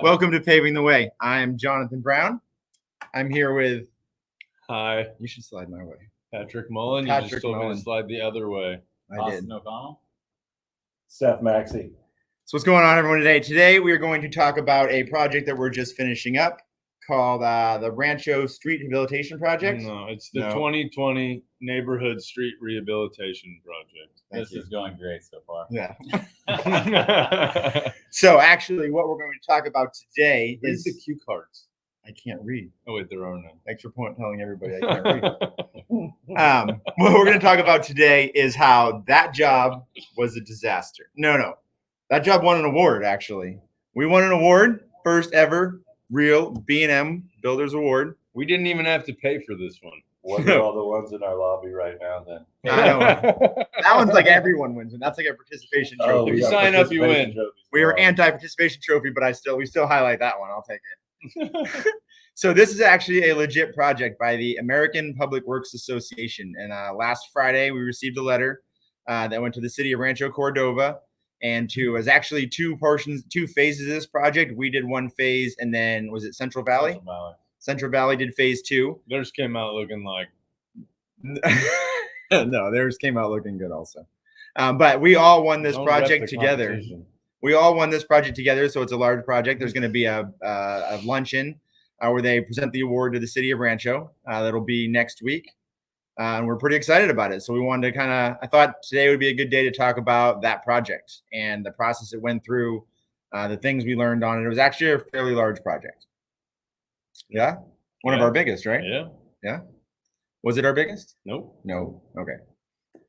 Welcome to Paving the Way. I'm Jonathan Brown. I'm here with... Hi. You should slide my way. Patrick Mullen. You just told me to slide the other way. I did. O'Connell. Seth Maxey. So what's going on, everyone, today? Today we are going to talk about a project that we're just finishing up called the Rancho Street Rehabilitation Project. No, it's the 2020 Neighborhood Street Rehabilitation Project. This is going great so far. Yeah. So actually what we're going to talk about today Read is... the cue cards. I can't read. Oh, wait, there are none. Thanks for telling everybody I can't read. What we're going to talk about today is how that job was a disaster. No. That job won an award, actually. We won an award, first ever real B&M Builders Award. We didn't even have to pay for this one. What are all the ones in our lobby right now then? I know. That one's like everyone wins, and that's like a participation trophy. If you sign up, you win. We were anti-participation trophy, but we still highlight that one. I'll take it. So this is actually a legit project by the American Public Works Association. And last Friday, we received a letter that went to the city of Rancho Cordova. And was actually two phases of this project. We did one phase, and then was it Central Valley? Central Valley did phase 2. Theirs came out looking like... No, theirs came out looking good also. But we all won this project together. We all won this project together, so it's a large project. There's going to be a luncheon where they present the award to the city of Rancho. That'll be next week. And we're pretty excited about it. So we wanted to I thought today would be a good day to talk about that project and the process it went through, the things we learned on it. It was actually a fairly large project. Yeah? One of our biggest, right? Yeah. Yeah? Was it our biggest? Nope. No. Okay.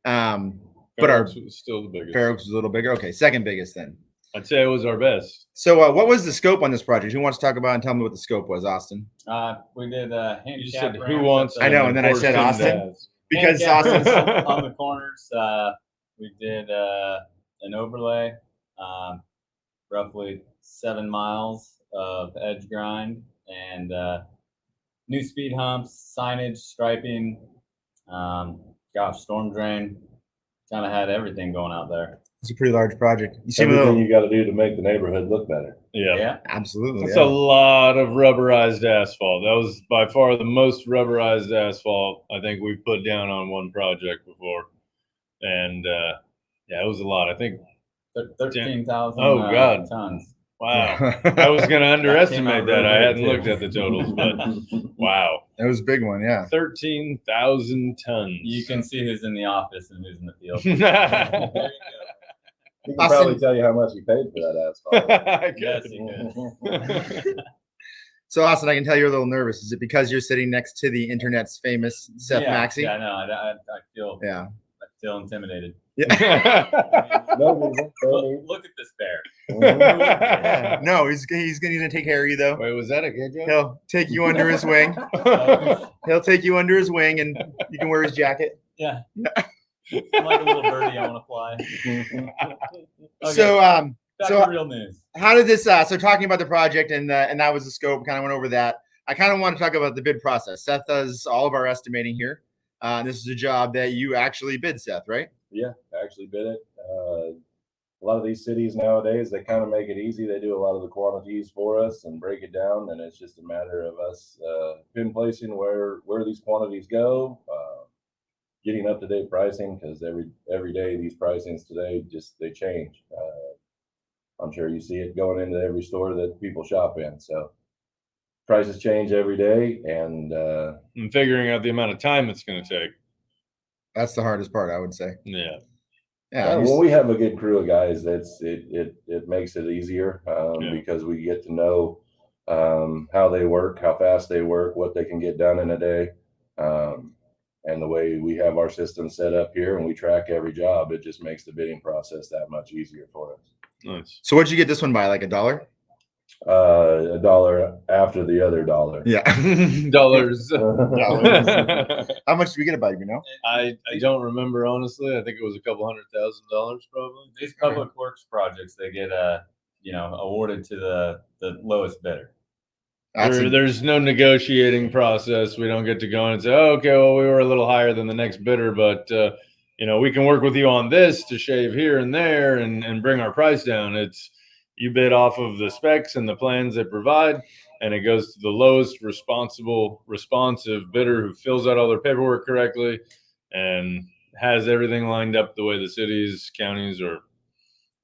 But ours was still the biggest. Fair Oaks was a little bigger. Okay, second biggest then. I'd say it was our best. So what was the scope on this project? Who wants to talk about and tell me what the scope was, Austin? We did You said handicap who wants? I know, and then I said Austin. Because handicap Austin's ramps on the corners. We did an overlay, roughly 7 miles of edge grind, and new speed humps, signage, striping, storm drain. Kind of had everything going out there. It's a pretty large project. You see everything you got to do to make the neighborhood look better. Yeah, absolutely. That's a lot of rubberized asphalt. That was by far the most rubberized asphalt I think we've put down on one project before. And it was a lot. I think 13,000 tons. Wow. I was going to underestimate that. I hadn't looked at the totals, but wow. That was a big one, yeah. 13,000 tons. You can see who's in the office and who's in the field. There you go. He can probably tell you how much he paid for that asphalt. Yes, he could. So, Austin, I can tell you're a little nervous. Is it because you're sitting next to the internet's famous Seth Maxey? Yeah, no, I feel. Yeah. I feel intimidated. Yeah. Look at this bear. No, he's gonna take care of you though. Wait, was that a good joke? He'll take you under his wing. He'll take you under his wing, and you can wear his jacket. Yeah. I'm like a little birdie. I want to fly. Okay. So, Back to real news. How did this? So, talking about the project and that was the scope. Kind of went over that. I kind of want to talk about the bid process. Seth does all of our estimating here. This is a job that you actually bid, Seth, right? Yeah, I actually bid it. A lot of these cities nowadays, they kind of make it easy. They do a lot of the quantities for us and break it down, and it's just a matter of us pinpointing where these quantities go, getting up-to-date pricing, because every day these pricings today they change. I'm sure you see it going into every store that people shop in. So prices change every day, and figuring out the amount of time it's going to take. That's the hardest part, I would say. Yeah. Yeah. When we have a good crew of guys, it makes it easier because we get to know how they work, how fast they work, what they can get done in a day. And the way we have our system set up here and we track every job, it just makes the bidding process that much easier for us. Nice. So what'd you get this one by? Like $1? $1 after the other dollar. Yeah. Dollars. How much did we get it by, you know? I don't remember, honestly. I think it was a couple $100,000 probably. These public works projects, they get awarded to the lowest bidder. There's no negotiating process. We don't get to go in and say, oh, okay, well, we were a little higher than the next bidder, but we can work with you on this to shave here and there and bring our price down. It's You bid off of the specs and the plans they provide, and it goes to the lowest responsive bidder who fills out all their paperwork correctly and has everything lined up the way the cities, counties, or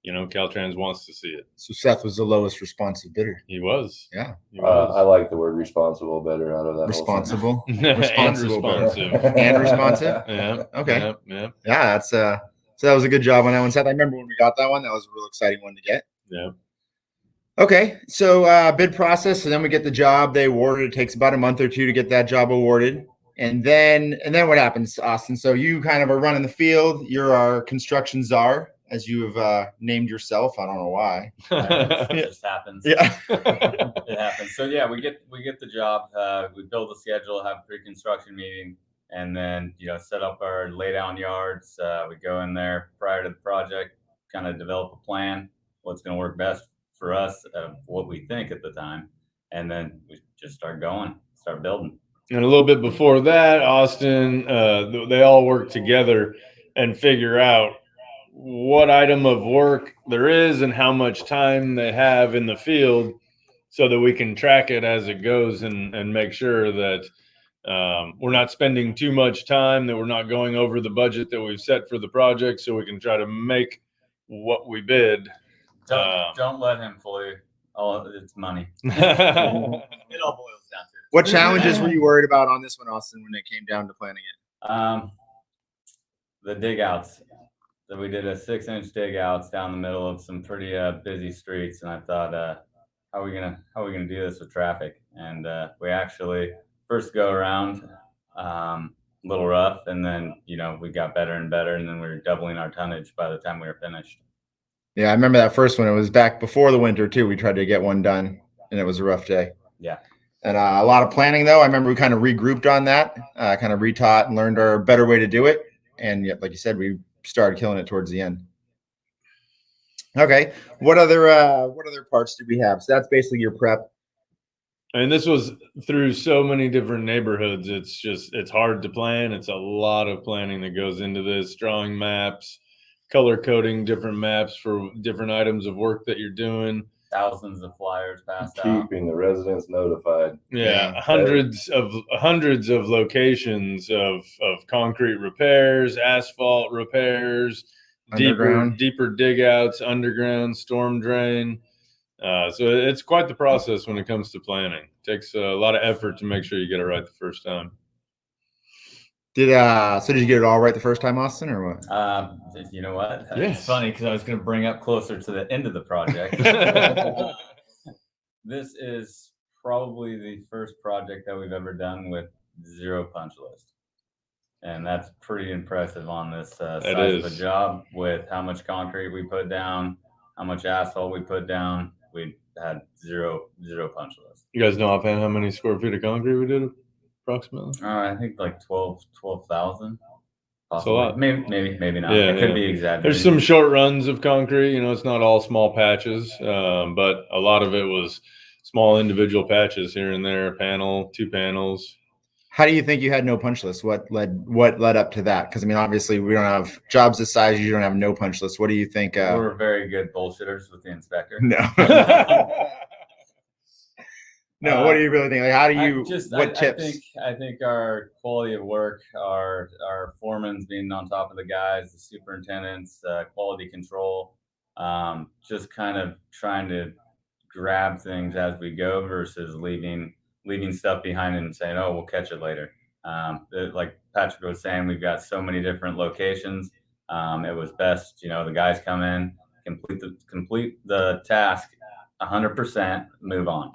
Caltrans wants to see it. So Seth was the lowest responsive bidder. He was. Yeah. He was. I like the word responsible better out of that. Responsible. And Responsible better. responsive. And responsive. Yeah. Okay. Yeah. Yeah, that's so that was a good job on that one, Seth. I remember when we got that one. That was a real exciting one to get. Yeah. Okay, so bid process, and then we get the job. They award it. It takes about a month or two to get that job awarded, and then what happens, Austin? So you kind of are running the field. You're our construction czar, as you have named yourself. I don't know why. It just happens. Yeah. It happens. So yeah, we get the job. We build a schedule, have a pre-construction meeting, and then set up our lay down yards. We go in there prior to the project, kind of develop a plan, what's going to work best for us, what we think at the time, and then we just start building. And a little bit before that, Austin, they all work together and figure out what item of work there is and how much time they have in the field, so that we can track it as it goes and make sure that we're not spending too much time, that we're not going over the budget that we've set for the project, so we can try to make what we bid. Don't let him fool you. Oh, it's money. It all boils down to it. What challenges were you worried about on this one, Austin, when it came down to planning it? The dig outs. So we did a 6-inch dig outs down the middle of some pretty busy streets, and I thought, how are we gonna do this with traffic? And we actually first go around a little rough, and then we got better and better, and then we were doubling our tonnage by the time we were finished. Yeah, I remember that first one. It was back before the winter too. We tried to get one done, and it was a rough day. Yeah. And a lot of planning, though. I remember we kind of regrouped on that, kind of retaught and learned our better way to do it. And like you said, we started killing it towards the end. Okay, what other parts do we have? So that's basically your prep. And this was through so many different neighborhoods. It's hard to plan. It's a lot of planning that goes into this, drawing maps, color coding different maps for different items of work that you're doing. Thousands of flyers passed out. Keeping the residents notified. Yeah, hundreds of locations of concrete repairs, asphalt repairs, deeper dig outs, underground, storm drain. So it's quite the process when it comes to planning. It takes a lot of effort to make sure you get it right the first time. Did you get it all right the first time, Austin, or what? You know what? Yes. It's funny because I was going to bring up closer to the end of the project. This is probably the first project that we've ever done with 0 punch list. And that's pretty impressive on this size of a job, with how much concrete we put down, how much asphalt we put down. We had zero punch list. You guys know offhand how many square feet of concrete we did approximately? I think like 12,000. That's a lot. Maybe not. Yeah, it could be exaggerated. There's some short runs of concrete. It's not all small patches, but a lot of it was small individual patches here and there, a panel, 2 panels. How do you think you had no punch list? What led up to that? Because obviously we don't have jobs this size. You don't have no punch list. What do you think? We're very good bullshitters with the inspector. No. No. What do you really think? Like, how do you? What tips? I think our quality of work, our foremans being on top of the guys, the superintendents, quality control, just kind of trying to grab things as we go versus leaving stuff behind and saying, oh, we'll catch it later. Like Patrick was saying, we've got so many different locations. It was best, the guys come in, complete the task 100%, move on.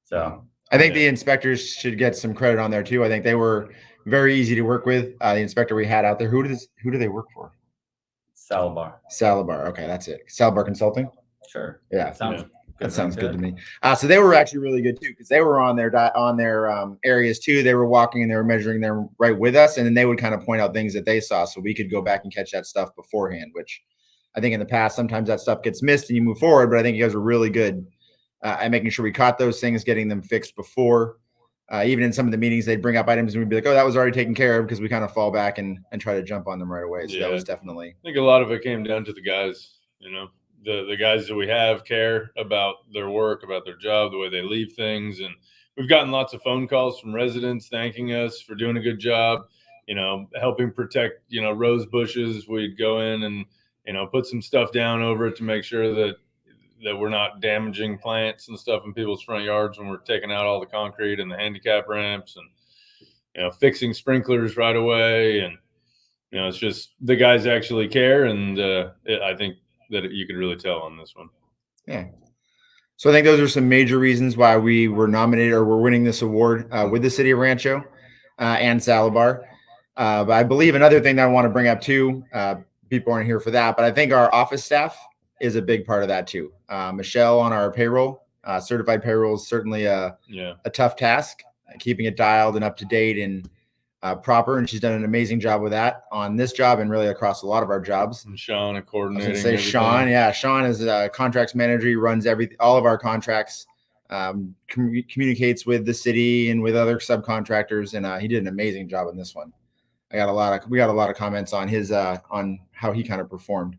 So I think the inspectors should get some credit on there too. I think they were very easy to work with. The inspector we had out there, who do they work for? Salabar. Okay, that's it. Salabar Consulting. Sure. Yeah. That sounds good to me. So they were actually really good too, because they were on their areas too. They were walking and they were measuring them right with us, and then they would kind of point out things that they saw, so we could go back and catch that stuff beforehand. Which I think in the past sometimes that stuff gets missed and you move forward, but I think you guys were really good at making sure we caught those things, getting them fixed before. Even in some of the meetings, they'd bring up items and we'd be like, "Oh, that was already taken care of," because we kind of fall back and try to jump on them right away. So that was definitely. I think a lot of it came down to the guys. the guys that we have care about their work, about their job, the way they leave things. And we've gotten lots of phone calls from residents thanking us for doing a good job, helping protect, rose bushes. We'd go in and, put some stuff down over it to make sure that we're not damaging plants and stuff in people's front yards when we're taking out all the concrete and the handicap ramps, and, fixing sprinklers right away. And, it's just the guys actually care. And I think that you could really tell on this one. Yeah. So I think those are some major reasons why we were nominated or we're winning this award with the city of Rancho and Salabar. But I believe another thing that I want to bring up too, people aren't here for that, but I think our office staff is a big part of that too. Michelle on our payroll, certified payroll is certainly a tough task, keeping it dialed and up to date and proper. And she's done an amazing job with that on this job and really across a lot of our jobs. And Sean coordinating. I was gonna say Sean. Sean is a contracts manager. He runs all of our contracts, communicates with the city and with other subcontractors. And he did an amazing job on this one. We got a lot of comments on his, on how he kind of performed.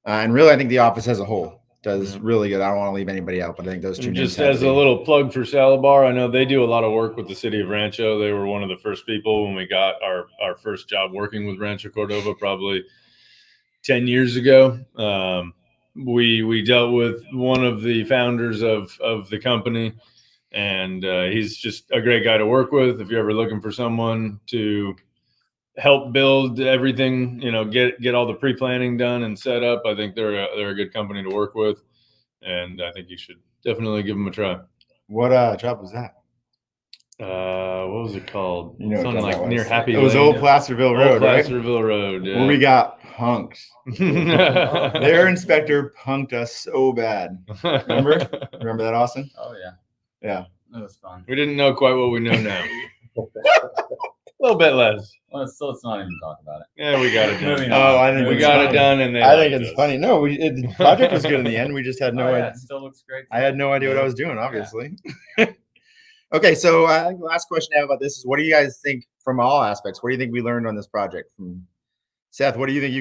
And really, I think the office as a whole does really good. I don't want to leave anybody out, but I think those two. Just as a little plug for Salabar, I know they do a lot of work with the city of Rancho. They were one of the first people when we got our first job working with Rancho Cordova, probably 10 years ago. We dealt with one of the founders of the company, and he's just a great guy to work with. If you're ever looking for someone to help build everything, get all the pre-planning done and set up, I think they're a good company to work with, and I think you should definitely give them a try. What job was that? What was it called? Something like near Happy. It was Lane. Old Placerville Road, right? Placerville Road. Yeah. Where we got punked. Their inspector punked us so bad. Remember that, Austin? Oh yeah. Yeah. That was fun. We didn't know quite what we know now. A little bit less. Well, let's not even talk about it. Yeah, we got it done. I think we got it done, and I think it's funny. No, the project was good in the end. We just had no idea. It still looks great. I had no idea what I was doing, obviously. Yeah. Okay, so I think the last question I have about this is, what do you guys think from all aspects? What do you think we learned on this project? From Seth, what do you think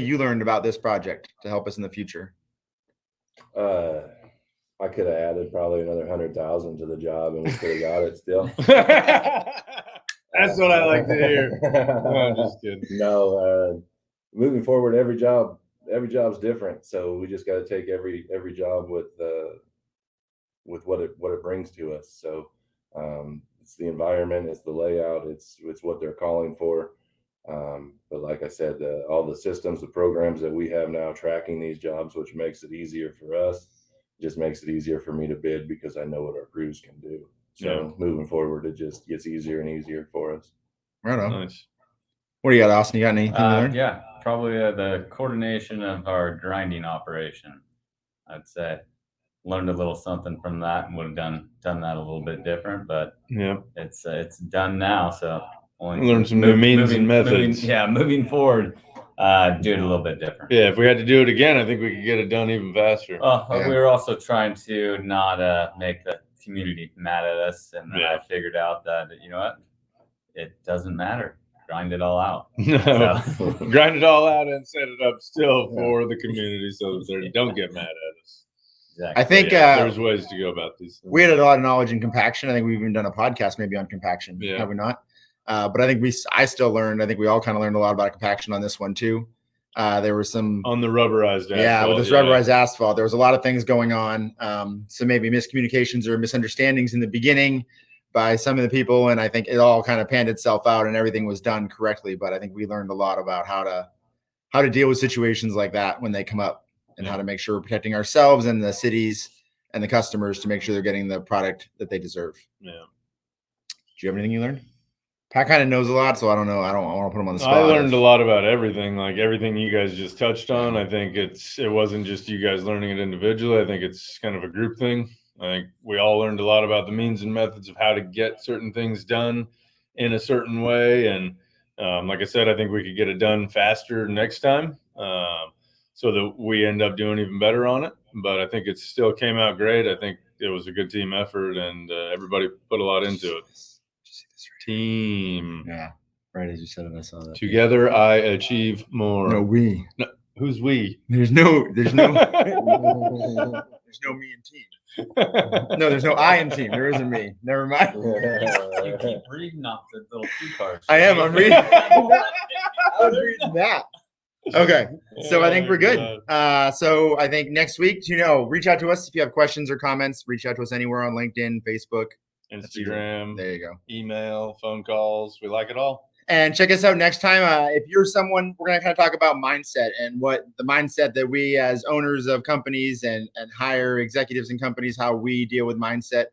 you learned about this project to help us in the future? I could have added probably another 100,000 to the job, and we could have got it still. That's what I like to hear. No, I'm just kidding. No, moving forward, every job's different, so we just got to take every job with what it brings to us. So it's the environment, it's the layout, it's what they're calling for. But like I said, all the systems, the programs that we have now tracking these jobs, which makes it easier for us, just makes it easier for me to bid because I know what our crews can do. So moving forward, it just gets easier and easier for us. Right on. Nice. What do you got, Austin? You got anything to learn? Yeah, probably the coordination of our grinding operation. I'd say learned a little something from that, and would have done that a little bit different, but it's done now. So learn some new means and methods. Moving forward, do it a little bit different. Yeah, if we had to do it again, I think we could get it done even faster. We were also trying to not make the community mad at us, and then I figured out that it doesn't matter. Grind it all out. Grind it all out and set it up still for the community so that they don't get mad at us. Exactly. I think there's ways to go about these things. We had a lot of knowledge in compaction. I think we've even done a podcast maybe on compaction. Yeah. Have we not? But I think I still learned. I think we all kind of learned a lot about compaction on this one too. There was some on the rubberized asphalt. Yeah, with this rubberized asphalt, there was a lot of things going on. So maybe miscommunications or misunderstandings in the beginning by some of the people, and I think it all kind of panned itself out and everything was done correctly. But I think we learned a lot about how to deal with situations like that when they come up, and how to make sure we're protecting ourselves and the cities and the customers to make sure they're getting the product that they deserve. Yeah. Do you have anything you learned? Pat kind of knows a lot, so I don't know. I don't want to put him on the spot. I learned a lot about everything, like everything you guys just touched on. I think it wasn't just you guys learning it individually. I think it's kind of a group thing. I think we all learned a lot about the means and methods of how to get certain things done in a certain way. And like I said, I think we could get it done faster next time, so that we end up doing even better on it. But I think it still came out great. I think it was a good team effort, and everybody put a lot into it. Team. Yeah, right as you said it, I saw that. Together I achieve more. No, we. No, Who's we? There's no there's no me in team. No, there's no I in team. There isn't me. Never mind. You keep reading off the little cue cards. I am. I'm reading. I was reading that. Okay, so I think we're good. So I think next week, reach out to us if you have questions or comments. Reach out to us anywhere on LinkedIn, Facebook, Instagram. There you go. Email, phone calls. We like it all. And check us out next time. If you're someone, we're going to kind of talk about mindset and what the mindset that we as owners of companies and higher executives in companies, how we deal with mindset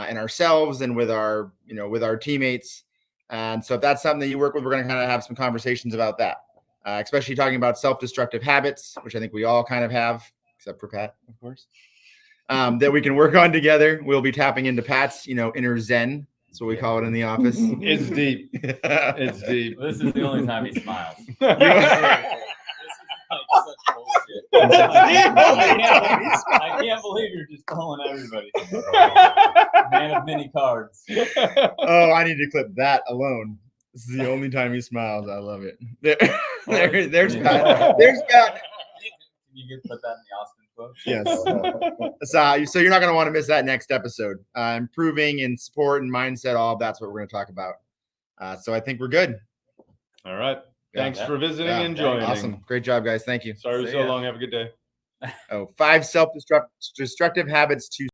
in ourselves and with our teammates. And so if that's something that you work with, we're going to kind of have some conversations about that. Especially talking about self-destructive habits, which I think we all kind of have, except for Pat, of course, that we can work on together. We'll be tapping into Pat's, inner Zen. That's what we call it in the office. It's deep. It's deep. This is the only time he smiles. I can't believe you're just calling everybody. Man of many cards. Oh, I need to clip that alone. This is the only time he smiles. I love it. There's Pat. There's Pat. You can put that in the Austin quote. Yes. So you're not going to want to miss that next episode. Improving in support and mindset, all of that's what we're going to talk about. So I think we're good. All right. Thanks for visiting and joining. Awesome. Great job, guys. Thank you. Sorry it was so long. Have a good day. 5 self-destructive habits to